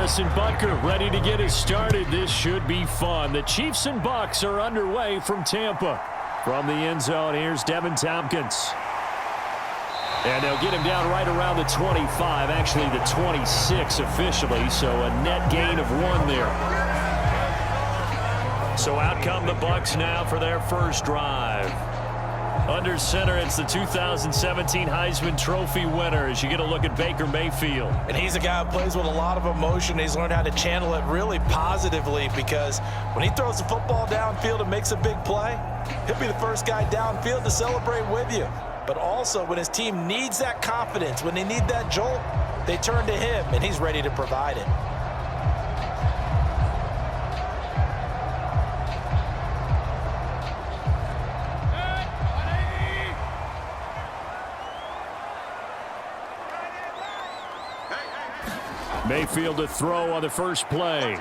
Harrison Butker ready to get us started. This should be fun. The Chiefs and Bucs are underway from Tampa. From the end zone, here's Devin Tompkins. And they'll get him down right around the 25, actually the 26 officially, so a net gain of 1 there. So out come the Bucs now for their first drive. Under center, it's the 2017 Heisman Trophy winner as you get a look at Baker Mayfield. And he's a guy who plays with a lot of emotion. He's learned how to channel it really positively because when he throws the football downfield and makes a big play, he'll be the first guy downfield to celebrate with you. But also when his team needs that confidence, when they need that jolt, they turn to him, and he's ready to provide it. Mayfield to throw on the first play.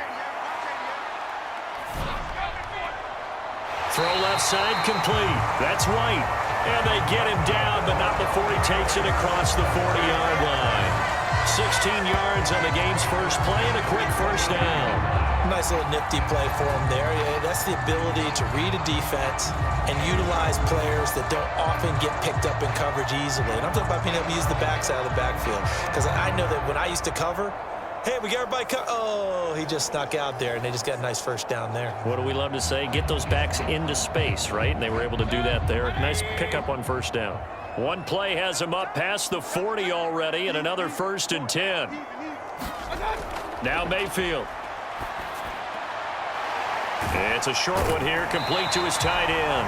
Throw left side complete. That's White. And they get him down, but not before he takes it across the 40-yard line. 16 yards on the game's first play and a quick first down. Nice little nifty play for him there. Yeah, that's the ability to read a defense and utilize players that don't often get picked up in coverage easily. And I'm talking about being able to use the backside of the backfield. Because I know that when I used to cover, hey, we got everybody oh, he just snuck out there, and they just got a nice first down there. What do we love to say? Get those backs into space, right? And they were able to do that there. Nice pickup on first down. One play has him up past the 40 already, and another 1st and 10. Now Mayfield. It's a short one here, complete to his tight end.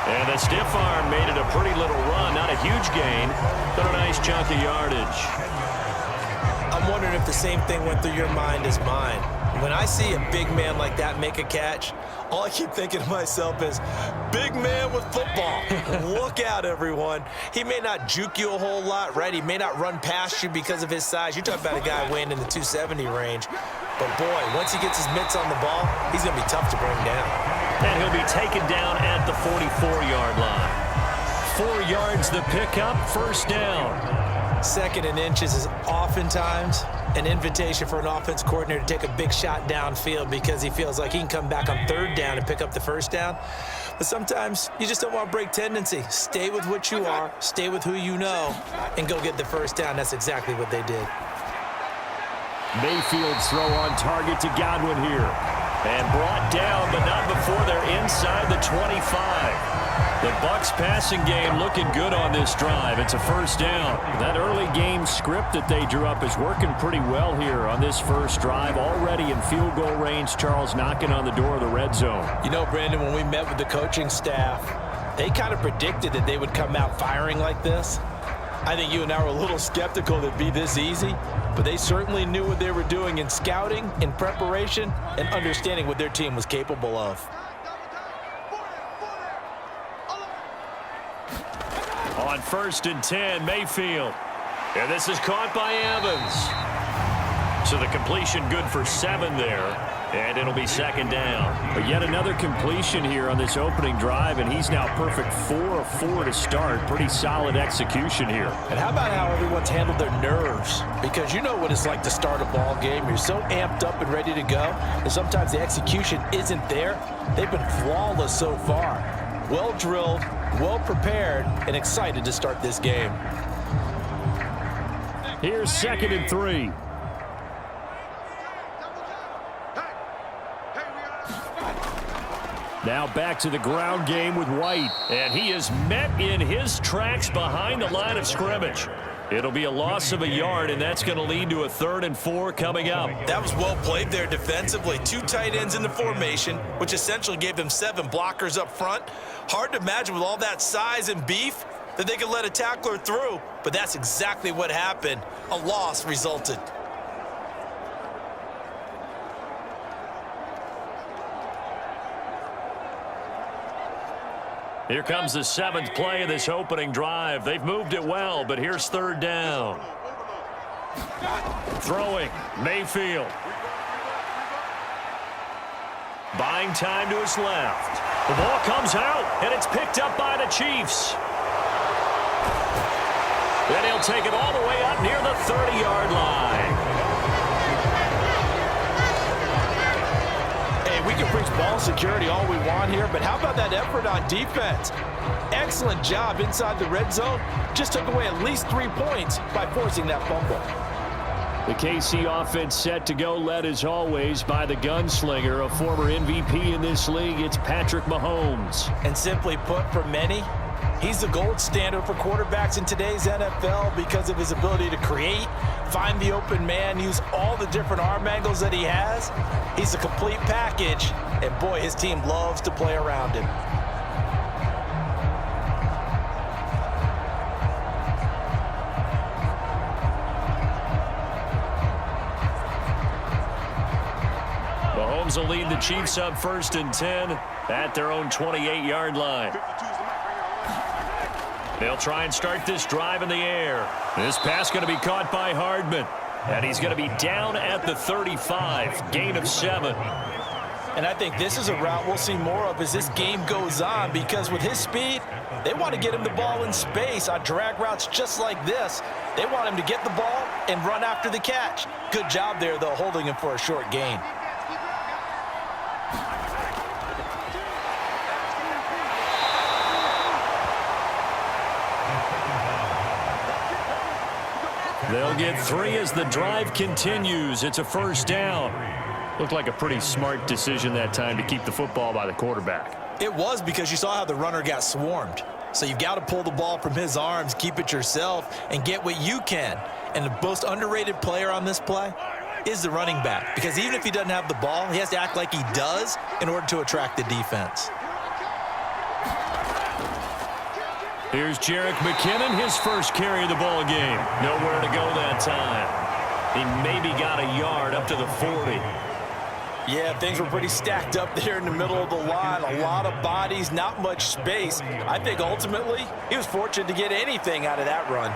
And the stiff arm made it a pretty little run. Not a huge gain, but a nice chunk of yardage. I'm wondering if the same thing went through your mind as mine. When I see a big man like that make a catch, all I keep thinking to myself is, big man with football. Look out, everyone. He may not juke you a whole lot, right? He may not run past you because of his size. You're talking about a guy weighing in the 270 range. But, boy, once he gets his mitts on the ball, he's going to be tough to bring down. And he'll be taken down at the 44-yard line. 4 yards the pickup, first down. 2nd and inches is oftentimes an invitation for an offense coordinator to take a big shot downfield because he feels like he can come back on 3rd down and pick up the first down. But sometimes you just don't want to break tendency. Stay with what you are, stay with who you know, and go get the first down. That's exactly what they did. Mayfield's throw on target to Godwin here. And brought down, but not before they're inside the 25. The Bucs passing game looking good on this drive. It's a first down. That early game script that they drew up is working pretty well here on this first drive. Already in field goal range, Charles knocking on the door of the red zone. You know, Brandon, when we met with the coaching staff, they kind of predicted that they would come out firing like this. I think you and I were a little skeptical that it'd be this easy, but they certainly knew what they were doing in scouting, in preparation, and understanding what their team was capable of. On 1st and 10, Mayfield. And this is caught by Evans. So the completion good for 7 there. And it'll be 2nd down. But yet another completion here on this opening drive, and he's now perfect 4 of 4 to start. Pretty solid execution here. And how about how everyone's handled their nerves? Because you know what it's like to start a ball game. You're so amped up and ready to go, and sometimes the execution isn't there. They've been flawless so far. Well drilled, well prepared, and excited to start this game. Here's 2nd and 3. Now back to the ground game with White. And he is met in his tracks behind the line of scrimmage. It'll be a loss of a yard, and that's going to lead to a 3rd and 4 coming up. That was well played there defensively. 2 tight ends in the formation, which essentially gave them 7 blockers up front. Hard to imagine with all that size and beef that they could let a tackler through, but that's exactly what happened. A loss resulted. Here comes the 7th play of this opening drive. They've moved it well, but here's 3rd down. Throwing, Mayfield. Buying time to his left. The ball comes out, and it's picked up by the Chiefs. Then he'll take it all the way up near the 30-yard line. ball security all we want here, but how about that effort on defense? Excellent job inside the red zone. Just took away at least 3 points by forcing that fumble. The KC offense set to go, led as always by the gunslinger, a former MVP in this league. It's Patrick Mahomes. And simply put, for many, he's the gold standard for quarterbacks in today's NFL because of his ability to create, find the open man, use all the different arm angles that he has. He's a complete package, and boy, his team loves to play around him. Mahomes will lead the Chiefs up 1st and 10 at their own 28-yard line. They'll try and start this drive in the air. This pass going to be caught by Hardman. And he's going to be down at the 35. Gain of 7. And I think this is a route we'll see more of as this game goes on, because with his speed, they want to get him the ball in space on drag routes just like this. They want him to get the ball and run after the catch. Good job there, though, holding him for a short gain. They'll get 3 as the drive continues. It's a 1st down. Looked like a pretty smart decision that time to keep the football by the quarterback. It was, because you saw how the runner got swarmed. So you've got to pull the ball from his arms, keep it yourself, and get what you can. And the most underrated player on this play is the running back, because even if he doesn't have the ball, he has to act like he does in order to attract the defense. Here's Jerick McKinnon, his first carry of the ball game. Nowhere to go that time. He maybe got a yard up to the 40. Yeah, things were pretty stacked up there in the middle of the line. A lot of bodies, not much space. I think ultimately he was fortunate to get anything out of that run.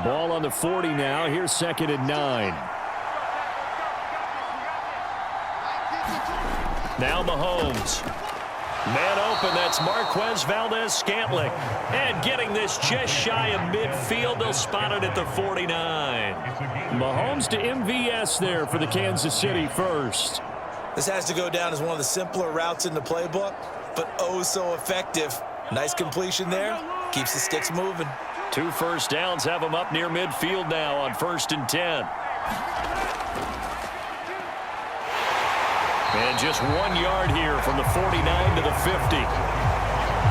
Ball on the 40 now. Here's 2nd and 9. Now Mahomes. Man open, that's Marquez Valdez-Scantling. And getting this just shy of midfield, they'll spot it at the 49. Mahomes to MVS there for the Kansas City first. This has to go down as one of the simpler routes in the playbook, but oh so effective. Nice completion there. Keeps the sticks moving. 2 first downs have them up near midfield now on 1st and 10. And just 1 yard here from the 49 to the 50.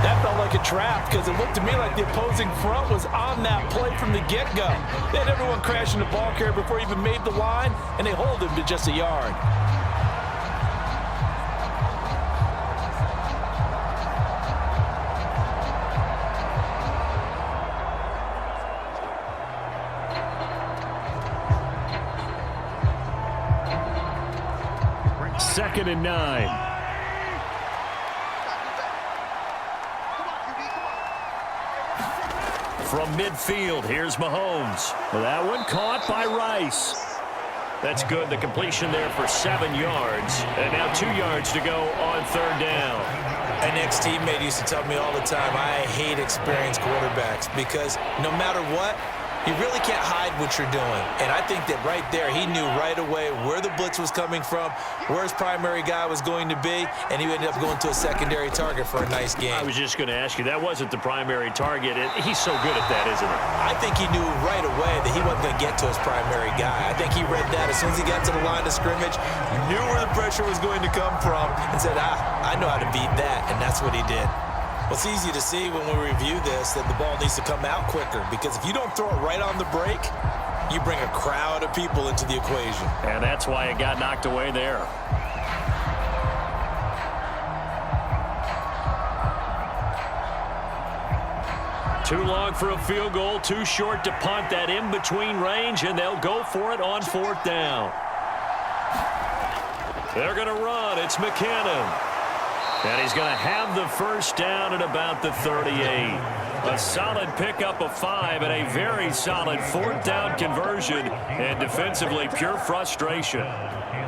That felt like a trap, because it looked to me like the opposing front was on that play from the get-go. They had everyone crashing the ball carrier before he even made the line, and they hold him to just a yard. Second and 9. From midfield, here's Mahomes. That one caught by Rice. That's good. The completion there for 7 yards. And now 2 yards to go on 3rd down. An ex-teammate used to tell me all the time, I hate experienced quarterbacks, because no matter what, you really can't hide what you're doing. And I think that right there, he knew right away where the blitz was coming from, where his primary guy was going to be, and he ended up going to a secondary target for a nice game. I was just going to ask you, that wasn't the primary target. He's so good at that, isn't he? I think he knew right away that he wasn't going to get to his primary guy. I think he read that as soon as he got to the line of scrimmage, knew where the pressure was going to come from, and said, I know how to beat that, and that's what he did. Well, it's easy to see when we review this that the ball needs to come out quicker, because if you don't throw it right on the break, you bring a crowd of people into the equation. And that's why it got knocked away there. Too long for a field goal, too short to punt. That in-between range, and they'll go for it on 4th down. They're going to run. It's McKinnon. And he's going to have the 1st down at about the 38. A solid pickup of 5 and a very solid 4th down conversion. And defensively, pure frustration.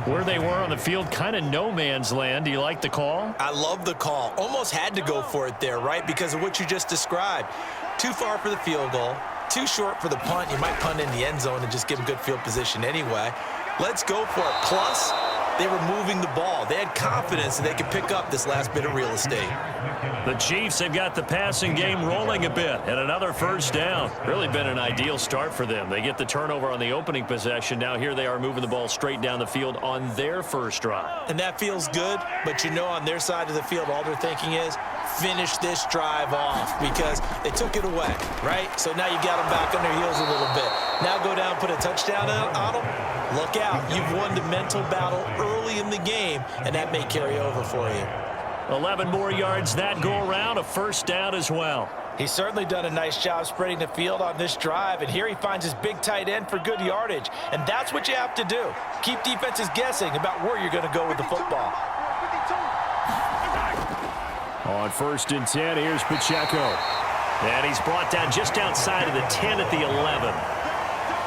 Where they were on the field, kind of no man's land. Do you like the call? I love the call. Almost had to go for it there, right? Because of what you just described. Too far for the field goal. Too short for the punt. You might punt in the end zone and just give them good field position anyway. Let's go for it. Plus, they were moving the ball. They had confidence that they could pick up this last bit of real estate. The Chiefs have got the passing game rolling a bit, and another first down. Really been an ideal start for them. They get the turnover on the opening possession. Now here they are moving the ball straight down the field on their first drive. And that feels good, but you know on their side of the field, all they're thinking is, finish this drive off because they took it away, right? So now you got them back on their heels a little bit. Now go down, put a touchdown on them. Look out. You've won the mental battle early in the game, and that may carry over for you. 11 more yards that go around, a first down as well. He's certainly done a nice job spreading the field on this drive, and here he finds his big tight end for good yardage. And that's what you have to do. Keep defenses guessing about where you're going to go with the football. On 1st and 10, here's Pacheco. And he's brought down just outside of the 10 at the 11.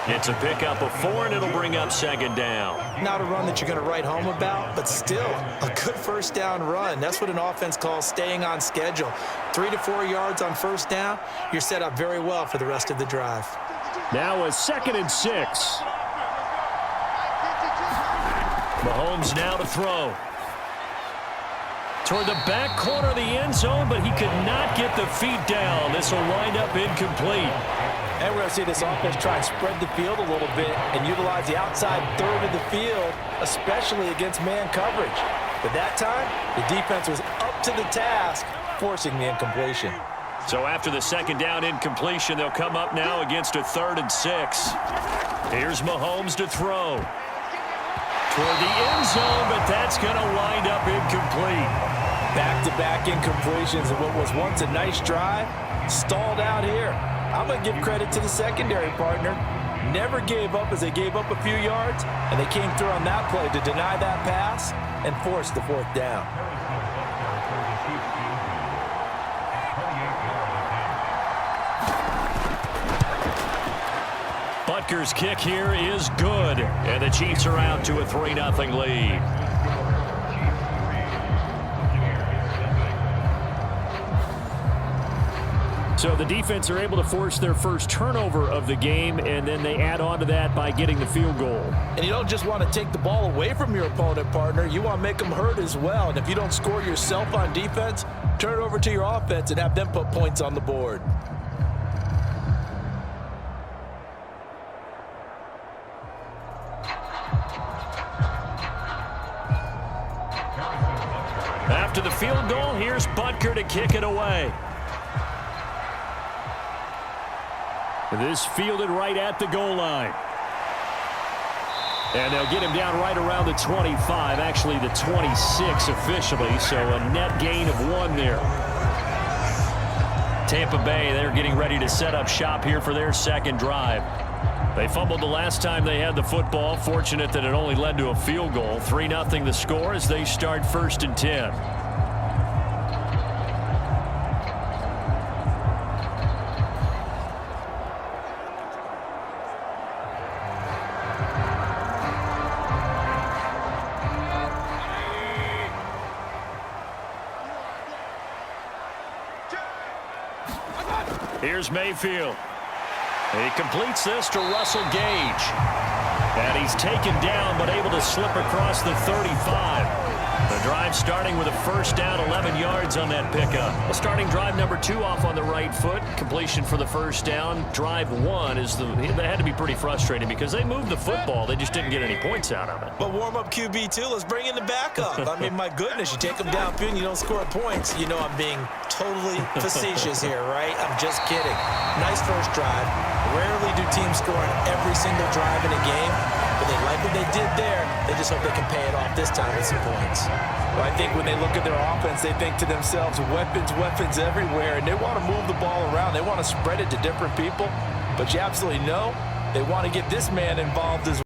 It's a pickup of 4, and it'll bring up 2nd down. Not a run that you're going to write home about, but still a good first down run. That's what an offense calls staying on schedule. 3 to 4 yards on first down, you're set up very well for the rest of the drive. Now a 2nd and 6. Mahomes now to throw. Toward the back corner of the end zone, but he could not get the feet down. This will wind up incomplete. And we're going to see this offense try and spread the field a little bit and utilize the outside third of the field, especially against man coverage. But that time, the defense was up to the task, forcing the incompletion. So after the 2nd down incompletion, they'll come up now against a 3rd and 6. Here's Mahomes to throw. Toward the end zone, but that's going to wind up incomplete. Back-to-back incompletions of what was once a nice drive, stalled out here. I'm going to give credit to the secondary partner. Never gave up as they gave up a few yards, and they came through on that play to deny that pass and force the 4th down. Butker's kick here is good, and the Chiefs are out to a 3-0 lead. So the defense are able to force their first turnover of the game, and then they add on to that by getting the field goal. And you don't just want to take the ball away from your opponent, partner. You want to make them hurt as well. And if you don't score yourself on defense, turn it over to your offense and have them put points on the board. After the field goal, here's Butker to kick it away. This fielded right at the goal line. And they'll get him down right around the 25, actually the 26 officially, so a net gain of 1 there. Tampa Bay, they're getting ready to set up shop here for their 2nd drive. They fumbled the last time they had the football. Fortunate that it only led to a field goal. 3-0 the score as they start 1st and 10. Here's Mayfield. He completes this to Russell Gage. And he's taken down but able to slip across the 35. The drive starting with a first down, 11 yards on that pickup. Well, starting drive number 2 off on the right foot. Completion for the first down. Drive 1 is that had to be pretty frustrating because they moved the football. They just didn't get any points out of it. But warm-up QB, too. Let's bring in the backup. I mean, my goodness, you take them downfield and you don't score points. You know I'm being totally facetious here, right? I'm just kidding. Nice first drive. Rarely do teams score on every single drive in a game, but they like what they did there. They just hope they can pay it off this time with some points. Well, I think when they look at their offense, they think to themselves, weapons, weapons everywhere, and they want to move the ball around. They want to spread it to different people, but you absolutely know they want to get this man involved as well.